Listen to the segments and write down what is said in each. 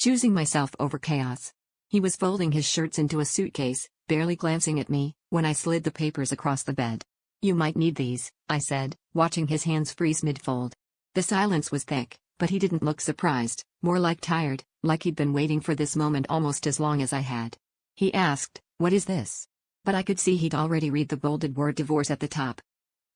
choosing myself over chaos. He was folding his shirts into a suitcase, barely glancing at me, when I slid the papers across the bed. "You might need these," I said, watching his hands freeze mid-fold. The silence was thick, but he didn't look surprised, more like tired, like he'd been waiting for this moment almost as long as I had. He asked, "What is this?" But I could see he'd already read the bolded word divorce at the top.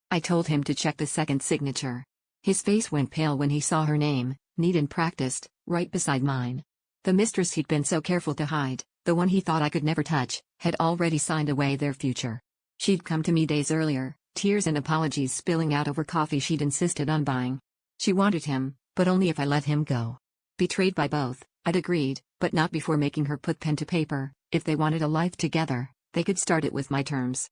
I told him to check the second signature. His face went pale when he saw her name, neat and practiced, right beside mine. The mistress he'd been so careful to hide, the one he thought I could never touch, had already signed away their future. She'd come to me days earlier, tears and apologies spilling out over coffee she'd insisted on buying. She wanted him, but only if I let him go. Betrayed by both, I'd agreed, but not before making her put pen to paper. If they wanted a life together, they could start it with my terms.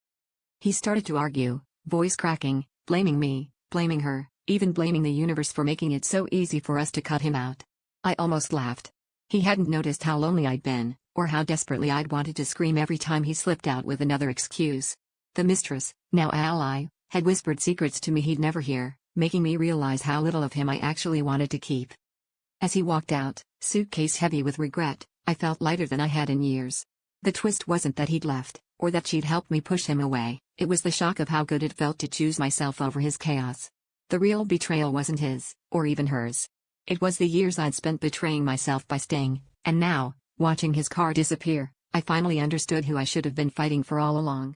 He started to argue, voice cracking, blaming me, blaming her, even blaming the universe for making it so easy for us to cut him out. I almost laughed. He hadn't noticed how lonely I'd been, or how desperately I'd wanted to scream every time he slipped out with another excuse. The mistress, now ally, had whispered secrets to me he'd never hear, making me realize how little of him I actually wanted to keep. As he walked out, suitcase heavy with regret, I felt lighter than I had in years. The twist wasn't that he'd left, or that she'd helped me push him away, it was the shock of how good it felt to choose myself over his chaos. The real betrayal wasn't his, or even hers. It was the years I'd spent betraying myself by staying, and now, watching his car disappear, I finally understood who I should have been fighting for all along.